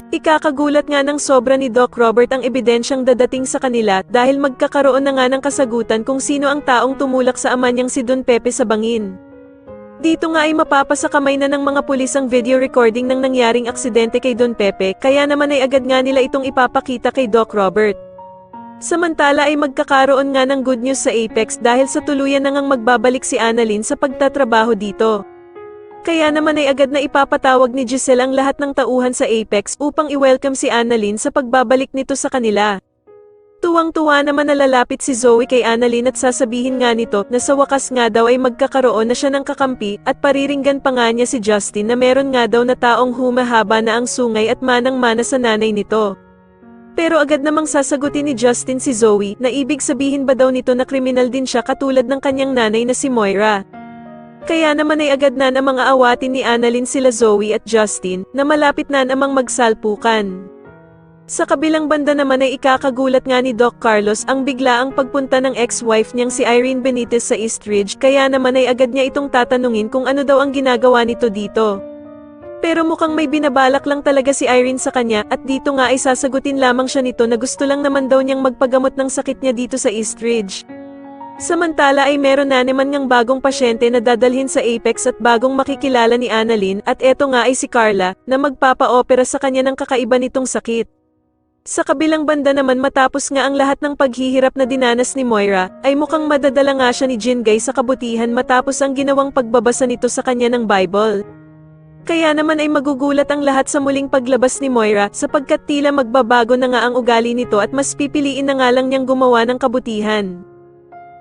Ikakagulat nga ng sobra ni Doc Robert ang ebidensyang dadating sa kanila dahil magkakaroon na nga ng kasagutan kung sino ang taong tumulak sa ama niyang si Don Pepe sa bangin. Dito nga ay mapapasa kamay na ng mga pulis ang video recording ng nangyaring aksidente kay Don Pepe, kaya naman ay agad nga nila itong ipapakita kay Doc Robert. Samantala ay magkakaroon nga ng good news sa Apex dahil sa tuluyan na ngang magbabalik si Annalyn sa pagtatrabaho dito. Kaya naman ay agad na ipapatawag ni Giselle ang lahat ng tauhan sa Apex upang i-welcome si Annalyn sa pagbabalik nito sa kanila. Tuwang-tuwa naman na lalapit si Zoe kay Annalyn at sasabihin nga nito na sa wakas nga daw ay magkakaroon na siya ng kakampi at pariringgan pa nga niya si Justin na meron nga daw na taong humahaba na ang sungay at manang-mana sa nanay nito. Pero agad namang sasagutin ni Justin si Zoe na ibig sabihin ba daw nito na kriminal din siya katulad ng kanyang nanay na si Moira. Kaya naman ay agad na namang aawatin ni Annalyn sila Zoe at Justin na malapit na namang magsalpukan. Sa kabilang banda naman ay ikakagulat nga ni Doc Carlos ang biglaang pagpunta ng ex-wife niyang si Irene Benitez sa Eastridge, kaya naman ay agad niya itong tatanungin kung ano daw ang ginagawa nito dito. Pero mukhang may binabalak lang talaga si Irene sa kanya at dito nga ay sasagutin lamang siya nito na gusto lang naman daw niyang magpagamot ng sakit niya dito sa Eastridge. Samantala ay meron na naman ngang bagong pasyente na dadalhin sa Apex at bagong makikilala ni Annalyn at eto nga ay si Carla na magpapa-opera sa kanya ng kakaiba nitong sakit. Sa kabilang banda naman matapos nga ang lahat ng paghihirap na dinanas ni Moira, ay mukhang madadala nga siya ni Jingay sa kabutihan matapos ang ginawang pagbabasa nito sa kanya ng Bible. Kaya naman ay magugulat ang lahat sa muling paglabas ni Moira sapagkat tila magbabago na nga ang ugali nito at mas pipiliin na nga lang niyang gumawa ng kabutihan.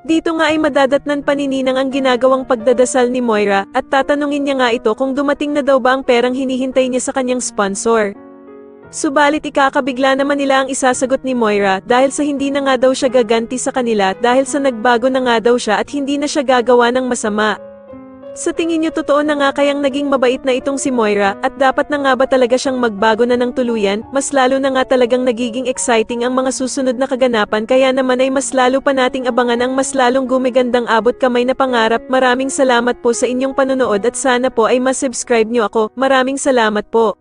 Dito nga ay madadatnan pa ni Ninang ang ginagawang pagdadasal ni Moira at tatanungin niya nga ito kung dumating na daw ba ang perang hinihintay niya sa kanyang sponsor. Subalit ikakabigla naman nila ang isasagot ni Moira dahil sa hindi na nga daw siya gaganti sa kanila dahil sa nagbago na nga daw siya at hindi na siya gagawa ng masama. Sa tingin niyo totoo na nga kayang naging mabait na itong si Moira at dapat na nga ba talaga siyang magbago na ng tuluyan? Mas lalo na nga talagang nagiging exciting ang mga susunod na kaganapan kaya naman ay mas lalo pa nating abangan ang mas lalong gumigandang abot kamay na pangarap. Maraming salamat po sa inyong panonood at sana po ay mas subscribe niyo ako. Maraming salamat po.